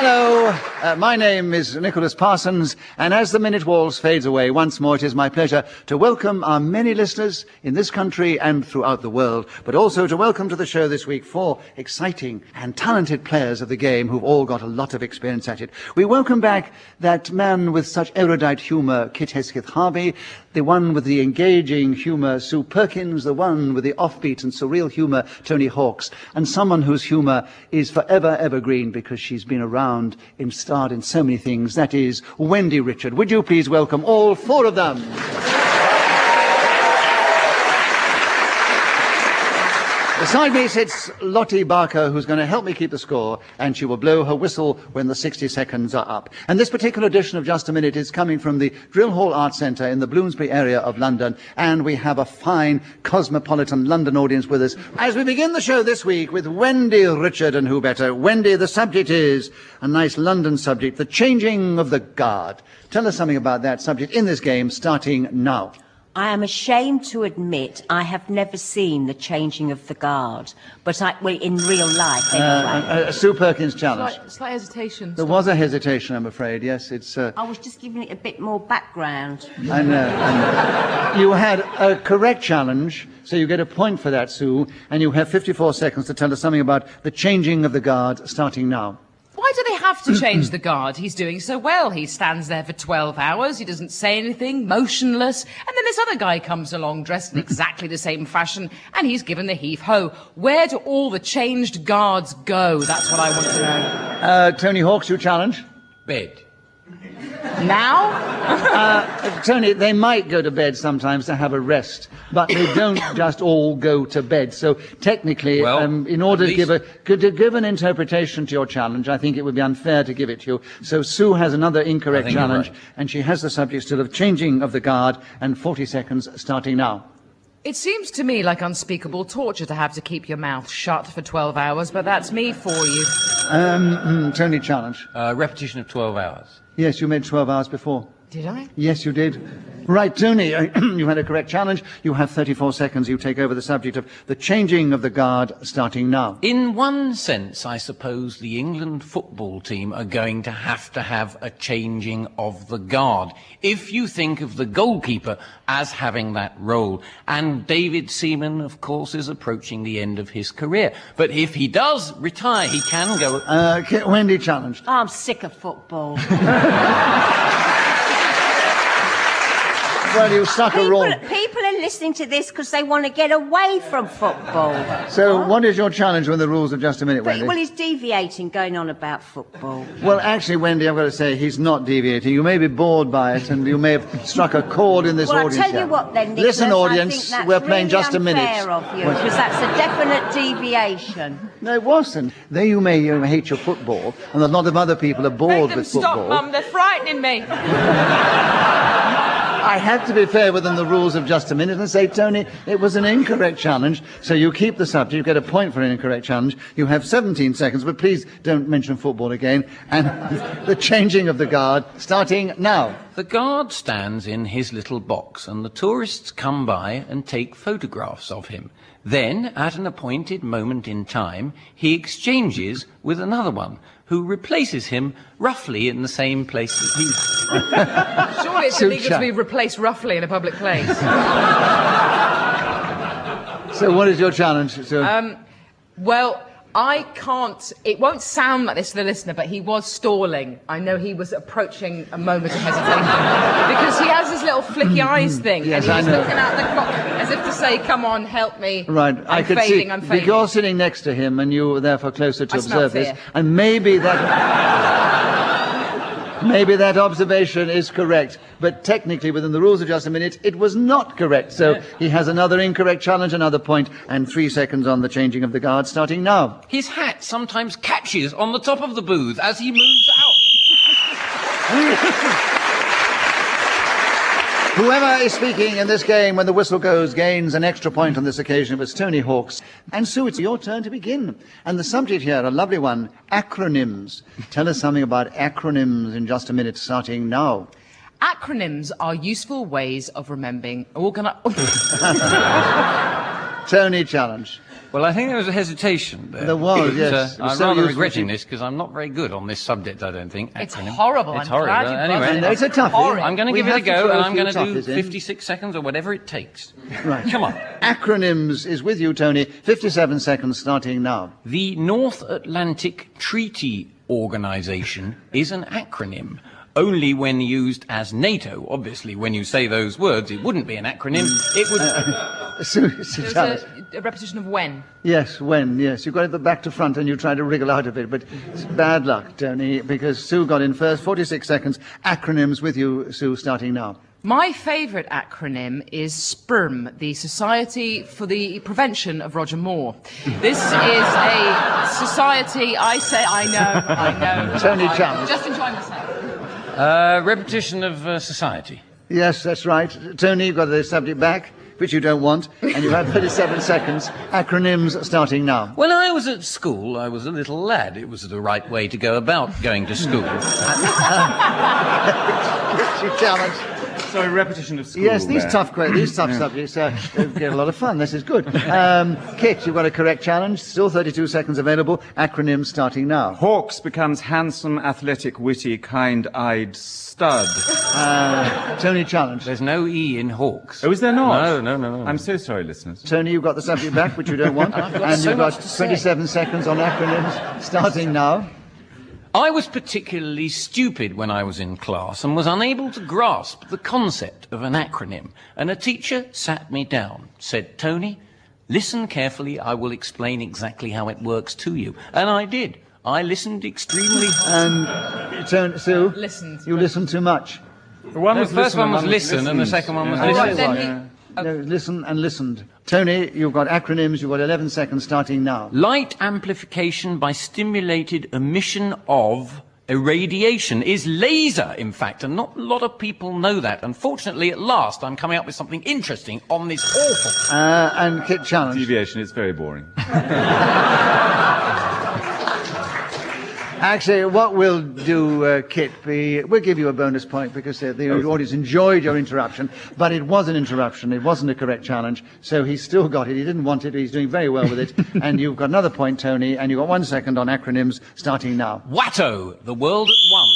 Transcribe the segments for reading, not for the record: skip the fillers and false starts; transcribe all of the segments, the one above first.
Hello, my name is Nicholas Parsons, and as the minute waltz fades away once more, it is my pleasure to welcome our many listeners in this country and throughout the world, but also to welcome to the show this week 4 exciting and talented players of the game who've all got a lot of experience at it. We welcome back that man with such erudite humour, Kit Hesketh-Harvey, the one with the engaging humour, Sue Perkins, the one with the offbeat and surreal humour, Tony Hawks, and someone whose humour is forever evergreen because she's been around and starred in so many things. That is Wendy Richard. Would you please welcome all 4 of them? Beside me sits Lottie Barker, who's going to help me keep the score, and she will blow her whistle when the 60 seconds are up. And this particular edition of Just a Minute is coming from the Drill Hall Art Centre in the Bloomsbury area of London, and we have a fine cosmopolitan London audience with us. As we begin the show this week with Wendy Richard, and who better? Wendy, the subject is a nice London subject, the changing of the guard. Tell us something about that subject in this game, starting now. I am ashamed to admit I have never seen the changing of the guard, but in real life anyway. Sue Perkins challenge. Slight hesitation. There was a hesitation, I'm afraid, yes. It's. I was just giving it a bit more background. I know. You had a correct challenge, so you get a point for that, Sue, and you have 54 seconds to tell us something about the changing of the guard, starting now. Why do they have to change the guard? He's doing so well. He stands there for 12 hours. He doesn't say anything, motionless. And then this other guy comes along dressed in exactly the same fashion, and he's given the heave-ho. Where do all the changed guards go? That's what I want to know. Tony Hawks, you challenge? Bed. Now? Tony, they might go to bed sometimes to have a rest, but they don't just all go to bed. So technically, in order to give an interpretation to your challenge, I think it would be unfair to give it to you. So Sue has another incorrect challenge, right, and she has the subject still of changing of the guard, and 40 seconds starting now. It seems to me like unspeakable torture to have to keep your mouth shut for 12 hours, but that's me for you. Tony, challenge. Repetition of 12 hours. Yes, you made 12 hours before. Did I? Yes, you did. Right, Tony, you had a correct challenge. You have 34 seconds. You take over the subject of the changing of the guard, starting now. In one sense, I suppose the England football team are going to have a changing of the guard. If you think of the goalkeeper as having that role, and David Seaman, of course, is approaching the end of his career. But if he does retire, he can go... Wendy challenged. I'm sick of football. Well, you suck a roll. People are listening to this because they want to get away from football. So what is your challenge with the rules of Just a Minute, Wendy? Well, he's deviating, going on about football. Well, actually, Wendy, I've got to say, he's not deviating. You may be bored by it, and you may have struck a chord in this audience. Well, I'll tell you what then, Nicholas, listen, audience, we're playing really Just a Minute. Unfair of you, because that's a definite deviation. No, it wasn't. Though you may hate your football, and a lot of other people are bored with football. Stop, Mum, they're frightening me. I have to be fair within the rules of Just a Minute and say, Tony, it was an incorrect challenge, so you keep the subject, you get a point for an incorrect challenge. You have 17 seconds, but please don't mention football again. And the changing of the guard, starting now. The guard stands in his little box, and the tourists come by and take photographs of him. Then, at an appointed moment in time, he exchanges with another one, who replaces him roughly in the same place as he... Surely it's illegal to be replaced roughly in a public place. So what is your challenge? Well, I can't... It won't sound like this to the listener, but he was stalling. I know he was approaching a moment of hesitation. Because he has this little flicky eyes thing. Yes, and he was I know. looking at the clock as if to say, come on, help me. Right, I'm failing. You're sitting next to him, and you were therefore closer to observe this. Fear. And maybe that observation is correct, but technically within the rules of Just a Minute, it was not correct. So he has another incorrect challenge, another point, and 3 seconds on the changing of the guard, starting now. His hat sometimes catches on the top of the booth as he moves out. Whoever is speaking in this game when the whistle goes gains an extra point on this occasion. It was Tony Hawks. And Sue, it's your turn to begin. And the subject here, a lovely one, acronyms. Tell us something about acronyms in Just a Minute, starting now. Acronyms are useful ways of remembering... Tony, challenge. Well, I think there was a hesitation there. There was, yes. It was I'm so rather useful regretting to- this because I'm not very good on this subject, I don't think. It's Acronym. horrible. It's I'm horrible. glad you Anyway, buzzed it. It's a toughie. Horrid. I'm going to We give it a have to go, throw and a I'm few going to toughies do in. 56 seconds or whatever it takes. Right. Come on. Acronyms is with you, Tony. 57 seconds starting now. The North Atlantic Treaty Organization is an acronym. Only when used as NATO. Obviously, when you say those words, it wouldn't be an acronym. It would... Sue, There's tell us. a repetition of when. Yes, when, yes. You got it the back to front and you tried to wriggle out of it, but it's bad luck, Tony, because Sue got in first. 46 seconds. Acronyms with you, Sue, starting now. My favourite acronym is SPRM, the Society for the Prevention of Roger Moore. This is a society, I know. Tony Chalmers. Just enjoying myself. repetition of society. Yes, that's right. Tony, you've got the subject back, which you don't want, and you have 37 seconds. Acronyms starting now. When I was at school, I was a little lad. It was the right way to go about going to school. Richard Chalmers. Sorry, repetition of school. Yes, these there. tough subjects get a lot of fun. This is good. Kit, you've got a correct challenge. Still 32 seconds available. Acronyms starting now. Hawks becomes handsome, athletic, witty, kind-eyed stud. Tony, challenge. There's no E in Hawks. Oh, is there not? No. I'm so sorry, listeners. Tony, you've got the subject back, which you don't want. I've got and so you've got much to say. 27 seconds on acronyms starting now. I was particularly stupid when I was in class and was unable to grasp the concept of an acronym. And a teacher sat me down, said, "Tony, listen carefully, I will explain exactly how it works to you." And I did. I listened extremely hard. And Tony, Sue, Listened. you listened too much. The one The was first one was and listen, and the listened. second one was Yeah. listen. Right, Then right. he- No, listen and listened. Tony, you've got acronyms. You've got 11 seconds starting now. Light amplification by stimulated emission of irradiation is laser, in fact, and not a lot of people know that. Unfortunately, at last, I'm coming up with something interesting on this awful... And Kit, challenge. Deviation, it's very boring. Actually, what we'll do, Kit, we'll give you a bonus point because the audience enjoyed your interruption, but it was an interruption. It wasn't a correct challenge, so he's still got it. He didn't want it. He's doing very well with it. And you've got another point, Tony, and you've got 1 second on acronyms starting now. Watto, the world at one.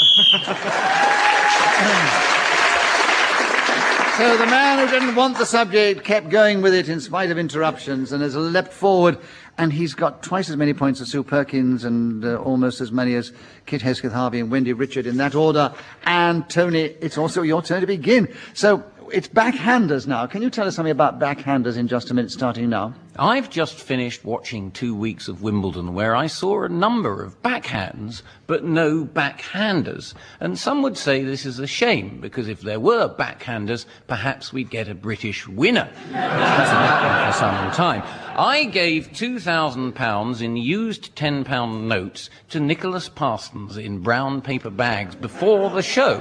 So the man who didn't want the subject kept going with it in spite of interruptions and has leapt forward, and he's got twice as many points as Sue Perkins and almost as many as Kit Hesketh-Harvey and Wendy Richard in that order. And Tony, it's also your turn to begin. So it's backhanders now. Can you tell us something about backhanders in just a minute, starting now? I've just finished watching 2 weeks of Wimbledon where I saw a number of backhands, but no backhanders. And some would say this is a shame, because if there were backhanders, perhaps we'd get a British winner. Hasn't happened for some time. I gave £2,000 in used £10 notes to Nicholas Parsons in brown paper bags before the show.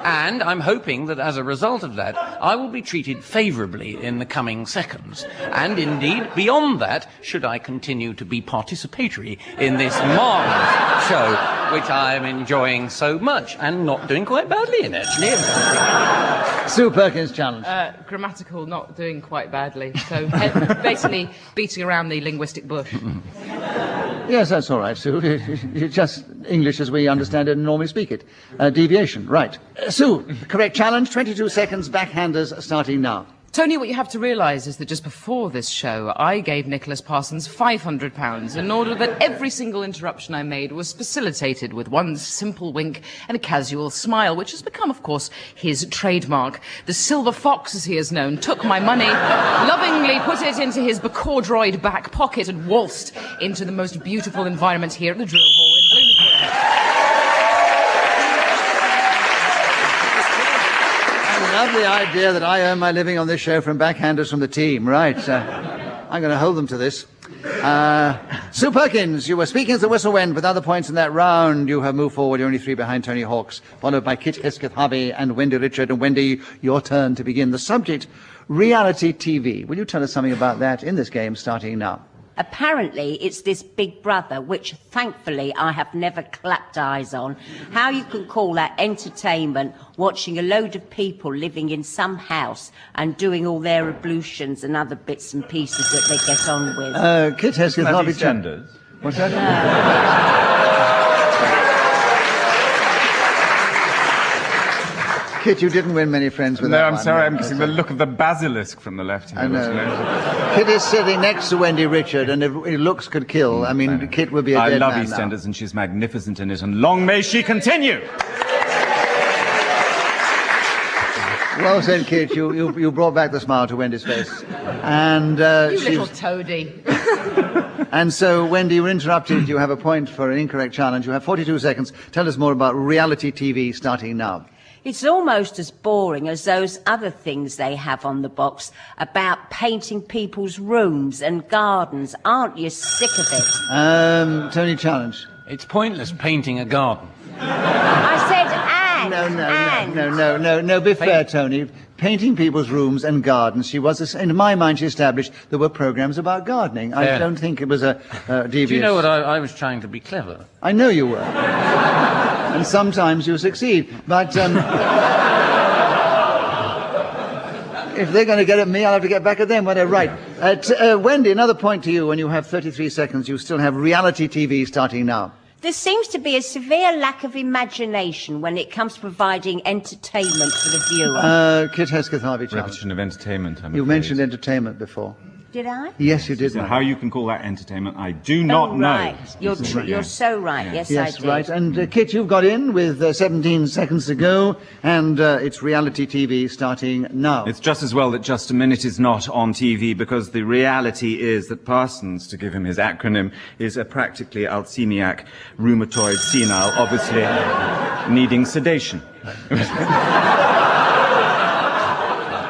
And I'm hoping that as a result of that, I will be treated favourably in the coming seconds. And indeed, beyond that, should I continue to be participatory in this marvellous show, which I am enjoying so much and not doing quite badly in, actually. Sue Perkins, challenge. Grammatical, not doing quite badly. So basically beating around the linguistic bush. Yes, that's all right, Sue. It's just English as we understand it and normally speak it. Deviation, right. Sue, correct challenge, 22 seconds, backhanders starting now. Tony, what you have to realise is that just before this show, I gave Nicholas Parsons £500 in order that every single interruption I made was facilitated with one simple wink and a casual smile, which has become, of course, his trademark. The Silver Fox, as he is known, took my money, lovingly put it into his Bacordroid back pocket and waltzed into the most beautiful environment here at the Drill Hall in Bloomsbury. I love the idea that I earn my living on this show from backhanders from the team. Right. I'm going to hold them to this. Sue Perkins, you were speaking as the whistle went with other points in that round. You have moved forward. You're only 3 behind Tony Hawks, followed by Kit Hesketh-Harvey and Wendy Richard. And Wendy, your turn to begin. The subject, reality TV. Will you tell us something about that in this game starting now? Apparently, it's this Big Brother, which thankfully I have never clapped eyes on. How you can call that entertainment, watching a load of people living in some house and doing all their ablutions and other bits and pieces that they get on with. Kit Hesketh-Harvey. Backhanders. What's that? Kit, you didn't win many friends with No, that I'm one. sorry, I'm getting the look of the basilisk from the left here. I know. Kit is sitting next to Wendy Richard, and if looks could kill, I mean, Kit would be a I dead love man now. EastEnders, and she's magnificent in it, and long may she continue! Well said, Kit. You brought back the smile to Wendy's face. And You she's- little toady. And so, Wendy, you were interrupted. You have a point for an incorrect challenge. You have 42 seconds. Tell us more about reality TV starting now. It's almost as boring as those other things they have on the box about painting people's rooms and gardens. Aren't you sick of it? Tony, challenge. It's pointless painting a garden. I said and. No. Be fair, Tony. Painting people's rooms and gardens. She was, in my mind, she established there were programs about gardening. I Fair. don't think it was a devious. Do you know what I was trying to be clever? I know you were. And sometimes you succeed. But if they're going to get at me, I'll have to get back at them. Whatever. Right. Wendy, another point to you. When you have 33 seconds, you still have reality TV starting now. There seems to be a severe lack of imagination when it comes to providing entertainment for the viewer. Kit Hesketh-Harvey challenge. Repetition of entertainment, I'm You afraid. mentioned entertainment before. Did I? Yes, you did. So Mike. how you can call that entertainment, I do not know. Right. You're so right. Yes, Yes, I did. right. And Kit, you've got in with 17 seconds to go, and it's reality TV starting now. It's just as well that Just a Minute is not on TV, because the reality is that Parsons, to give him his acronym, is a practically Alzheimer's rheumatoid senile, obviously needing sedation.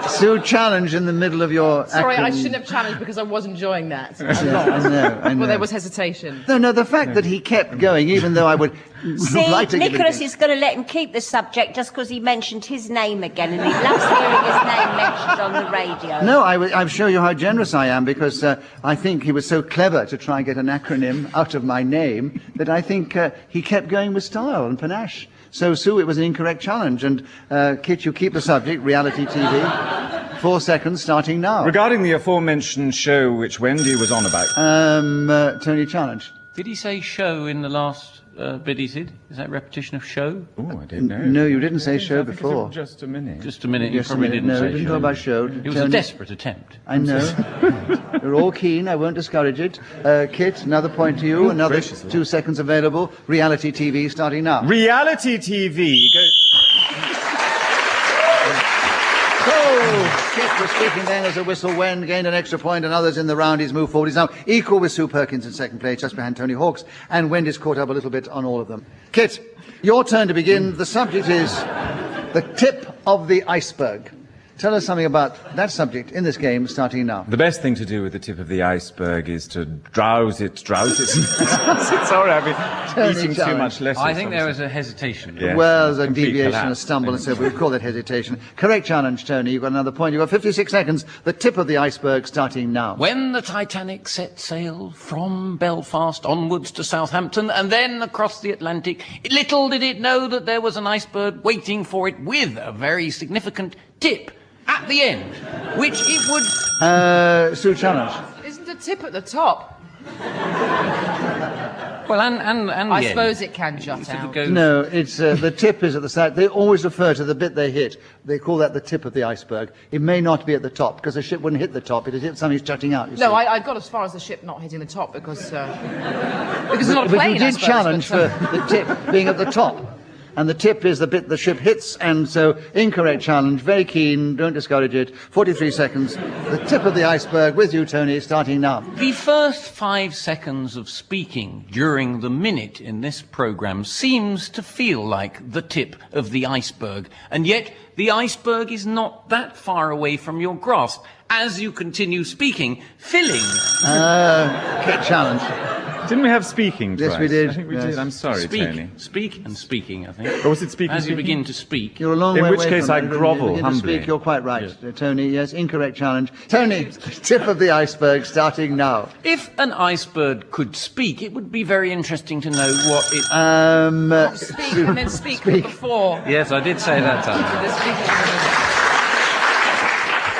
Sue, challenge in the middle of your Sorry, I acronym. shouldn't have challenged because I was enjoying that. Yeah, I know. Well, there was hesitation. No, the fact that he kept going, even though I would See, like to give it Nicholas again. is going to let him keep the subject just because he mentioned his name again, and he loves hearing his name mentioned on the radio. No, I'm show you how generous I am, because I think he was so clever to try and get an acronym out of my name that I think he kept going with style and panache. So, Sue, it was an incorrect challenge. And, Kit, you keep the subject, reality TV. 4 seconds starting now. Regarding the aforementioned show which Wendy was on about, Tony, challenge. Did he say show in the last bit he did? Is that repetition of show? oh, I didn't know. No, you didn't say show I think it's before. Just a minute. Just a minute, you Yes, probably didn't no, say he didn't show. talk about show. It was Tony- a desperate attempt. I know. You're all keen. I won't discourage it. Kit, another point to you. Another gracious 2 seconds available. Reality TV starting now. Reality TV Oh, Kit was speaking then as a whistle when gained an extra point, and others in the round. He's moved forward. He's now equal with Sue Perkins in second place, just behind Tony Hawks, and Wendy's caught up a little bit on all of them. Kit, your turn to begin. The subject is the tip of the iceberg. Tell us something about that subject in this game starting now. The best thing to do with the tip of the iceberg is to drowse it. Sorry, I've been eating too challenge. much lettuce. I think there was a hesitation. Yeah. Well, there's a Complete deviation, a collapse. stumble, and so we call that hesitation. Correct challenge, Tony. You've got another point. You've got 56 seconds. The tip of the iceberg starting now. When the Titanic set sail from Belfast onwards to Southampton and then across the Atlantic, little did it know that there was an iceberg waiting for it with a very significant tip at the end, which it would... Sue, challenge. Isn't the tip at the top? Well, and I the suppose end. it can jut Sort of out. goes- No, it's the tip is at the side. They always refer to the bit they hit. They call that the tip of the iceberg. It may not be at the top, because the ship wouldn't hit the top. It'd hit something jutting out. You No, see. I got as far as the ship not hitting the top because it's not a But plane. you I did suppose, challenge but, for the tip being at the top. And the tip is the bit the ship hits, and so incorrect challenge. Very keen, don't discourage it. 43 seconds. The tip of the iceberg with you, Tony, starting now. The first 5 seconds of speaking during the minute in this program seems to feel like the tip of the iceberg, and yet the iceberg is not that far away from your grasp as you continue speaking, filling. Kit challenge. Didn't we have speaking twice? Yes, we did. I think we Yes. did. I'm sorry, Tony. Speak and speaking, I think. Or was it speaking? As you begin to speak. You're a long In way which away case from I it. If you grovel begin to humbly. Speak, you're quite right, Tony. Yes, incorrect challenge. Tony, tip of the iceberg starting now. If an iceberg could speak, it would be very interesting to know what it... Speak and then speak before. Yes, I did say that time. The speaking.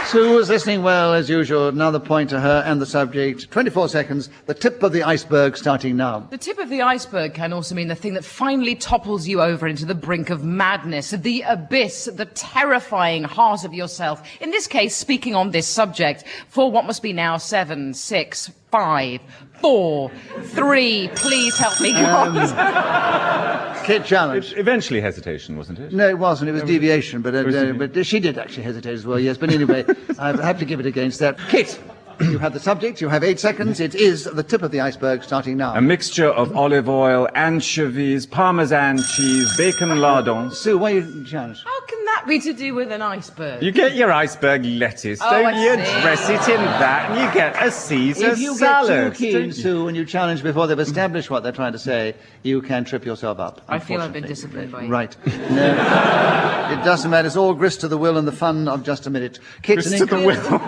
Sue was listening well, as usual. Another point to her and the subject. 24 seconds. The tip of the iceberg starting now. The tip of the iceberg can also mean the thing that finally topples you over into the brink of madness, the abyss, the terrifying heart of yourself. In this case, speaking on this subject, for what must be now 7, 6, 5, 4, 3. Please help me, God. Kit challenge. Eventually hesitation, wasn't it? No, it wasn't. It was deviation, but she did actually hesitate as well, yes. But anyway, I have to give it against that. Kit, you have the subject. You have 8 seconds. It is the tip of the iceberg starting now. A mixture of olive oil, anchovies, parmesan cheese, bacon lardon. Sue, why you challenge? How can that be to do with an iceberg? You get your iceberg lettuce, Oh, don't I you? see. Dress it in that, and you get a Caesar If you salad. get too keen, Sue, and you challenge before they've established what they're trying to say, you can trip yourself up. I feel I've been unfortunately. disciplined by you. Right. No, it doesn't matter. It's all grist to the will and the fun of just a minute. Kit's Grist to the will.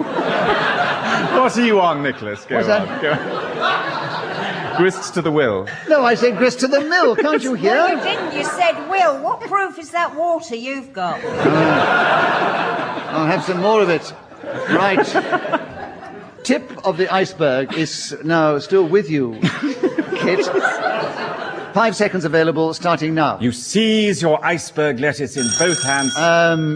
What are you on, Nicholas? Go What's on. that? Go on. Grist to the will. No, I said grist to the mill. Can't you hear? No, you didn't. You said, Will, what proof is that water you've got? I'll have some more of it. Right. Tip of the iceberg is now still with you, Kit. 5 seconds available, starting now. You seize your iceberg lettuce in both hands.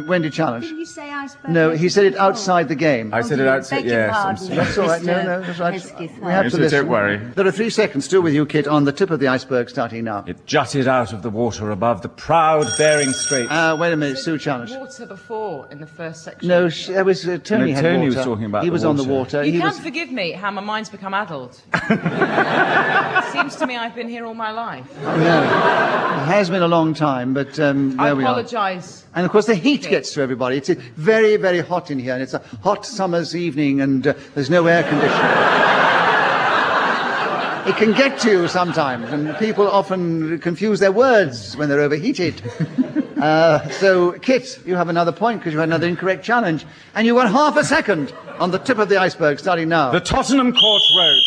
Wendy challenge. Did you say iceberg? No, he said it outside the game. I said it outside, Beg your yes. I'm pardon. sorry. That's all right. No, that's right. Hesketh-Harvey. We have to Don't listen. worry. There are 3 seconds still with you, Kit, on the tip of the iceberg, starting now. It jutted out of the water above the proud Bering Strait. Wait a minute, Sue challenge. Water before in the first section. No, that was Tony. No, had Tony water. was talking about He the was on the water. water. You He can was. forgive me how my mind's become addled. Seems to me I've been here all my life. No, it has been a long time, but I there we are. apologise. And of course, the heat gets to everybody. It's very, very hot in here, and it's a hot summer's evening, and there's no air conditioning. It can get to you sometimes, and people often confuse their words when they're overheated. So, Kit, you have another point because you had another incorrect challenge, and you got half a second on the tip of the iceberg, starting now. The Tottenham Court Road.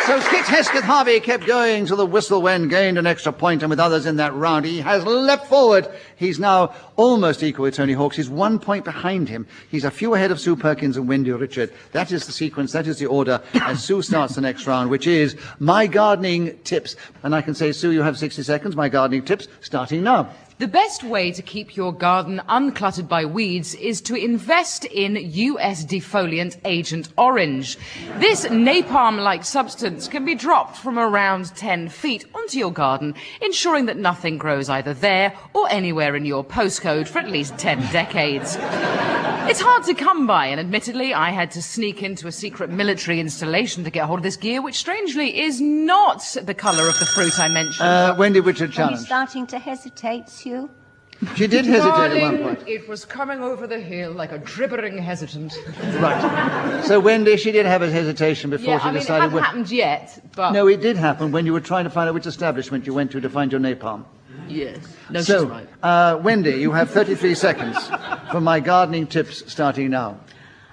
So Kit Hesketh-Harvey kept going till the whistle went, gained an extra point, and with others in that round, he has leapt forward. He's now almost equal with Tony Hawks. He's 1 point behind him. He's a few ahead of Sue Perkins and Wendy Richard. That is the sequence, that is the order, as Sue starts the next round, which is My Gardening Tips. And I can say, Sue, you have 60 seconds. My Gardening Tips, starting now. The best way to keep your garden uncluttered by weeds is to invest in US defoliant Agent Orange. This napalm-like substance can be dropped from around 10 feet onto your garden, ensuring that nothing grows either there or anywhere in your postcode for at least 10 decades. It's hard to come by, and admittedly, I had to sneak into a secret military installation to get hold of this gear, which strangely is not the colour of the fruit I mentioned. Wendy Richard Are you challenge. starting to hesitate, Sue? She did hesitate at one Darling, point. it was coming over the hill like a dribbering hesitant. Right. So Wendy, she did have a hesitation before Yeah, she I mean, it decided. hasn't happened yet, but... No, it did happen when you were trying to find out which establishment you went to find your napalm. Yes. No, So, she's right. Wendy, you have 33 seconds for My Gardening Tips, starting now.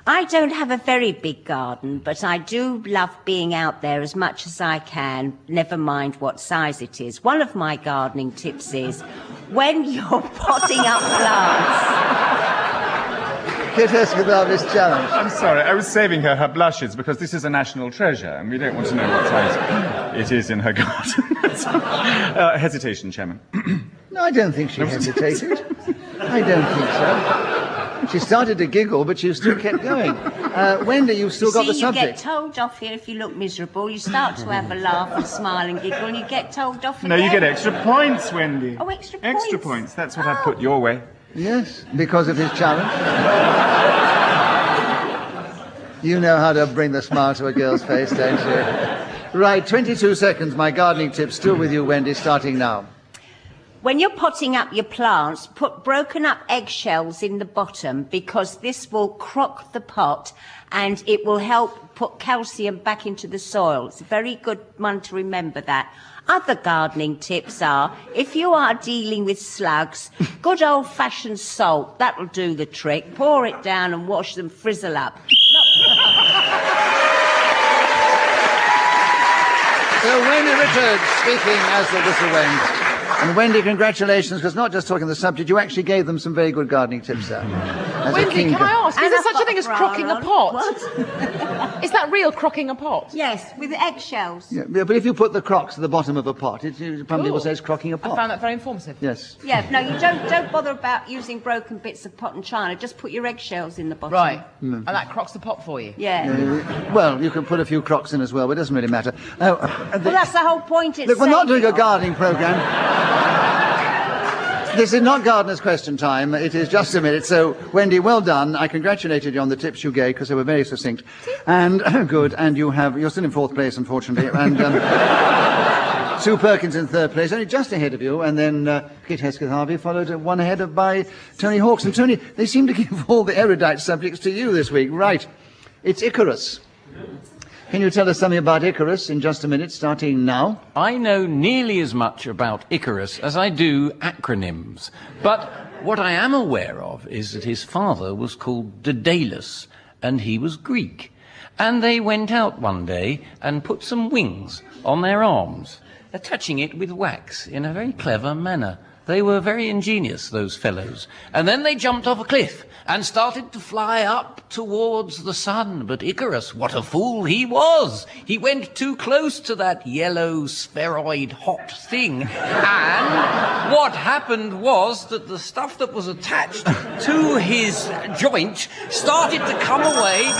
I don't have a very big garden, but I do love being out there as much as I can, never mind what size it is. One of my gardening tips is, when you're potting up plants... Kit Hesketh-Harvey's challenge. I'm sorry, I was saving her blushes because this is a national treasure and we don't want to know what size it is in her garden. Hesitation, Chairman. No, I don't think she hesitated. I don't think so. She started to giggle, but she still kept going. Wendy, you've still got the See, you get subject. told off here if you look miserable. You start to have a laugh and smile and giggle, and you get told off No, again. you get extra points, Wendy. Oh, extra points? Extra points, that's what I put your way. Yes, because of his challenge. You know how to bring the smile to a girl's face, don't you? Right, 22 seconds. My Gardening Tips still with you, Wendy, starting now. When you're potting up your plants, put broken up eggshells in the bottom because this will crock the pot and it will help put calcium back into the soil. It's a very good one to remember that. Other gardening tips are, if you are dealing with slugs, good old-fashioned salt, that'll do the trick. Pour it down and wash them frizzle up. So Wendy Richard speaking as the whistle went. And Wendy, congratulations, because not just talking the subject, you actually gave them some very good gardening tips there. As a Wendy, keen can I ask, is And there I've such a got thing as bra crocking a on. pot? What? Is that real, crocking a pot? Yes, with eggshells. Yeah, but if you put the crocks at the bottom of a pot, it probably will Cool. say it's crocking a I pot. found that very informative. Yes. Yeah, no, you don't bother about using broken bits of pot and china. Just put your eggshells in the bottom. Right. And that crocks the pot for you. Yeah. Well, you can put a few crocks in as well, but it doesn't really matter. Oh, Well, that's the whole point. It's look, we're not saving doing a it. gardening programme. This is not gardener's question time. It is just a minute. So, Wendy, well done. I congratulated you on the tips you gave because they were very succinct. And good. And you're still in fourth place, unfortunately. And Sue Perkins in third place, only just ahead of you. And then Kit Hesketh-Harvey followed one ahead of by Tony Hawks. And Tony, they seem to give all the erudite subjects to you this week. Right. It's Icarus. Can you tell us something about Icarus in just a minute, starting now? I know nearly as much about Icarus as I do acronyms. But what I am aware of is that his father was called Daedalus, and he was Greek. And they went out one day and put some wings on their arms, attaching it with wax in a very clever manner. They were very ingenious, those fellows. And then they jumped off a cliff and started to fly up towards the sun. But Icarus, what a fool he was! He went too close to that yellow spheroid hot thing. And what happened was that the stuff that was attached to his joint started to come away.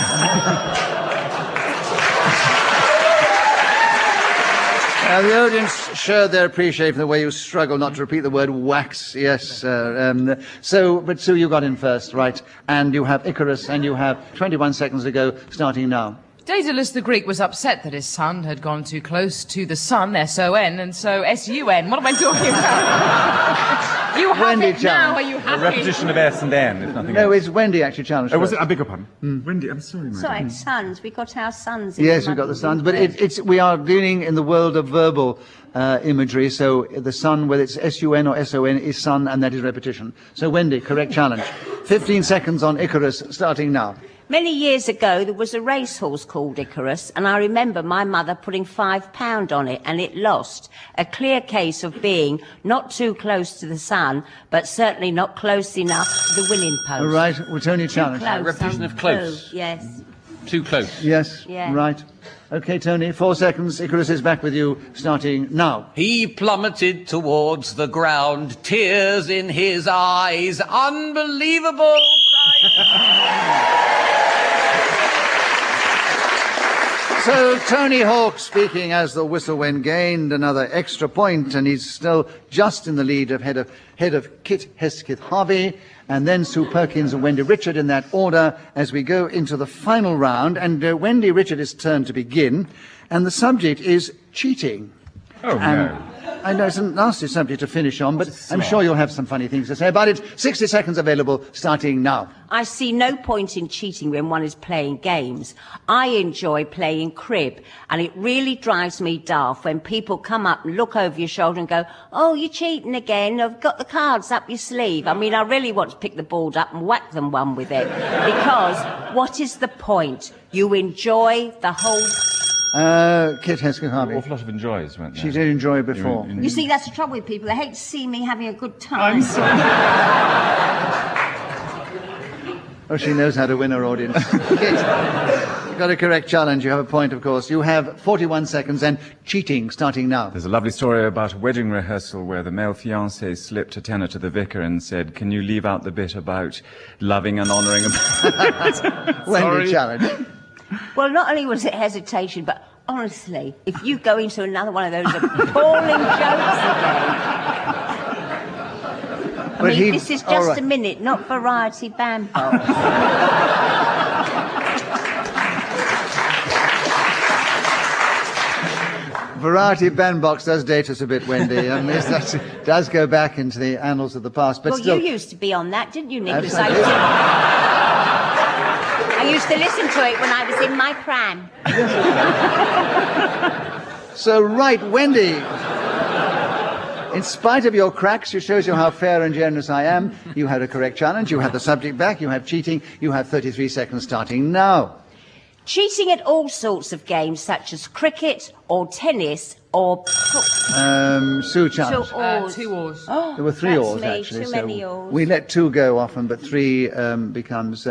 The audience showed their appreciation for the way you struggle not to repeat the word wax. Yes. But Sue, you got in first, right? And you have Icarus, and you have 21 seconds to go, starting now. Daedalus the Greek was upset that his son had gone too close to the sun, S-O-N, and so S-U-N. What am I talking about? You have Wendy it now, challenge. are you A happy? repetition of S and N, if nothing No, else. it's Wendy actually challenged Oh, was first. it? I beg your pardon. Wendy, I'm sorry, madam. Sorry, sons. We got our sons. In Yes, the we've got the month. suns, but we are dealing in the world of verbal imagery, so the sun, whether it's S-U-N or S-O-N, is sun, and that is repetition. So, Wendy, correct challenge. 15 seconds on Icarus, starting now. Many years ago, there was a racehorse called Icarus, and I remember my mother putting £5 on it, and it lost. A clear case of being not too close to the sun, but certainly not close enough to the winning post. All right, we're Tony challenge. Close. Repetition of close. Oh, yes. Too close. Yes, Yeah. right. Okay, Tony, 4 seconds. Icarus is back with you, starting now. He plummeted towards the ground, tears in his eyes, unbelievable. So Tony Hawk, speaking as the whistle went, gained another extra point, and he's still just in the lead of head of Kit Hesketh-Harvey, and then Sue Perkins and Wendy Richard in that order as we go into the final round. And Wendy Richard is turned to begin, and the subject is cheating. Oh, And no. I know it's a nasty subject to finish on, but I'm sure you'll have some funny things to say about it. 60 seconds available, starting now. I see no point in cheating when one is playing games. I enjoy playing crib, and it really drives me daft when people come up and look over your shoulder and go, "Oh, you're cheating again. I've got the cards up your sleeve." I mean, I really want to pick the board up and whack them one with it, because what is the point? You enjoy the whole... Kit Hesketh-Harvey. Awful lot of enjoys, weren't there? She did enjoy it before. You see, that's the trouble with people. They hate to see me having a good time. Oh, she knows how to win her audience. Kit, you've got a correct challenge. You have a point, of course. You have 41 seconds and cheating starting now. There's a lovely story about a wedding rehearsal where the male fiancé slipped a tenner to the vicar and said, "Can you leave out the bit about loving and honouring?" Wendy challenge. Well, not only was it hesitation, but honestly, if you go into another one of those appalling jokes again... I mean, this is all just right. a minute, not variety bandbox. variety bandbox does date us a bit, Wendy. I mean, that does go back into the annals of the past. But Well, still, you used to be on that, didn't you, Nicholas? Absolutely. I used to listen to it when I was in my pram. So, right, Wendy. In spite of your cracks, it shows you how fair and generous I am. You had a correct challenge. You had the subject back. You have cheating. You have 33 seconds starting now. Cheating at all sorts of games, such as cricket or tennis or... Sue challenge. Two oars. There were three That's oars, me, actually. too many oars. We let two go often, but three becomes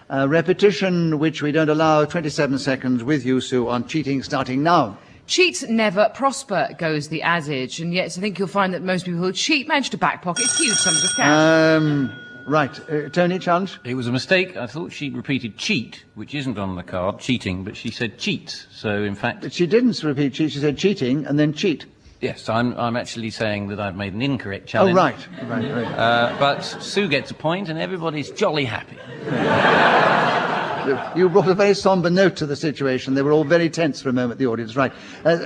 repetition, which we don't allow. 27 seconds with you, Sue, on cheating starting now. Cheat never prosper, goes the adage, and yet I think you'll find that most people who cheat manage to backpocket huge sums of cash. Right. Tony, challenge? It was a mistake. I thought she repeated cheat, which isn't on the card, cheating, but she said cheats. So, in fact... But she didn't repeat cheat. She said cheating and then cheat. Yes, I'm actually saying that I've made an incorrect challenge. Oh, right. Right. But Sue gets a point and everybody's jolly happy. You brought a very somber note to the situation. They were all very tense for a moment, the audience. Right.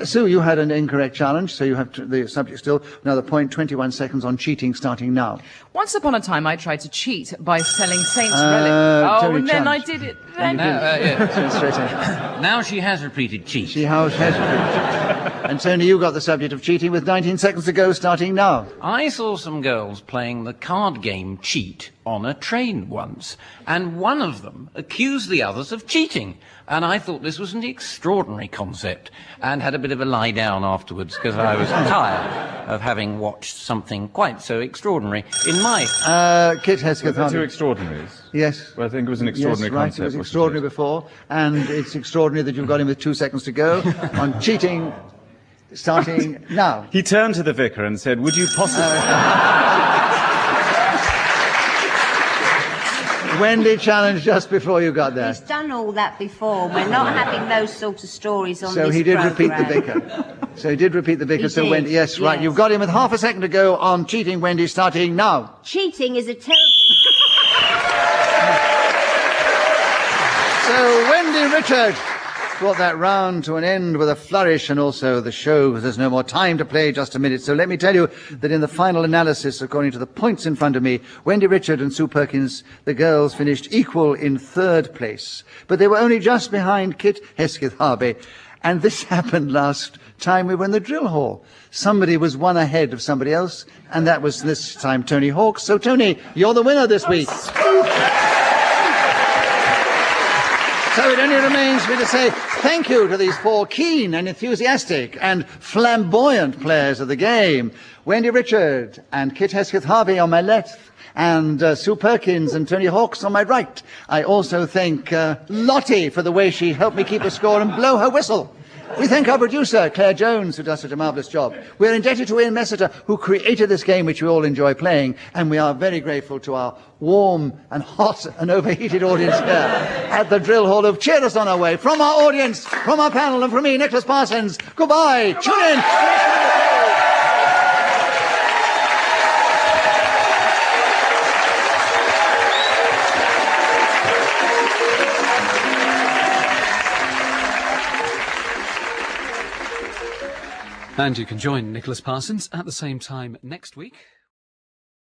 Sue, you had an incorrect challenge, so you have the subject still. Another point, 21 seconds on cheating starting now. Once upon a time, I tried to cheat by selling Saints relics. Tony And then challenge. I did it. Then. Straight ahead. Now she has repeated cheat. She has And Tony, you got the subject of cheating with 19 seconds to go starting now. I saw some girls playing the card game Cheat on a train once, and one of them accused the others of cheating. And I thought this was an extraordinary concept, and had a bit of a lie down afterwards because I was tired of having watched something quite so extraordinary in my... Kit Hesketh-Harvey. Two extraordinaries. Yes. Well, I think it was an extraordinary Yes, right. concept. It was wasn't extraordinary it? before, and it's extraordinary that you've got him with 2 seconds to go on cheating starting now. He turned to the vicar and said, would you possibly... Wendy challenged just before you got there. He's done all that before. We're not having those sort of stories on So this he did programme. repeat the vicar. So he did repeat the vicar. He So did, Wendy, yes, right. yes. You've got him with half a second to go on cheating, Wendy, starting now. Cheating is a terrible... So Wendy Richard brought that round to an end with a flourish, and also the show, because there's no more time to play, just a minute. So let me tell you that in the final analysis, according to the points in front of me, Wendy Richard and Sue Perkins, the girls, finished equal in third place. But they were only just behind Kit Hesketh-Harvey. And this happened last time we were in the drill hall. Somebody was one ahead of somebody else, and that was this time Tony Hawkes. So Tony, you're the winner this week. So it only remains for me to say thank you to these four keen and enthusiastic and flamboyant players of the game. Wendy Richard and Kit Hesketh-Harvey on my left, and Sue Perkins and Tony Hawkes on my right. I also thank Lottie for the way she helped me keep the score and blow her whistle. We thank our producer, Claire Jones, who does such a marvellous job. We're indebted to Ian Messiter, who created this game, which we all enjoy playing, and we are very grateful to our warm and hot and overheated audience here at the Drill Hall who've cheered us on our way. From our audience, from our panel, and from me, Nicholas Parsons, goodbye. Tune in. And you can join Nicholas Parsons at the same time next week.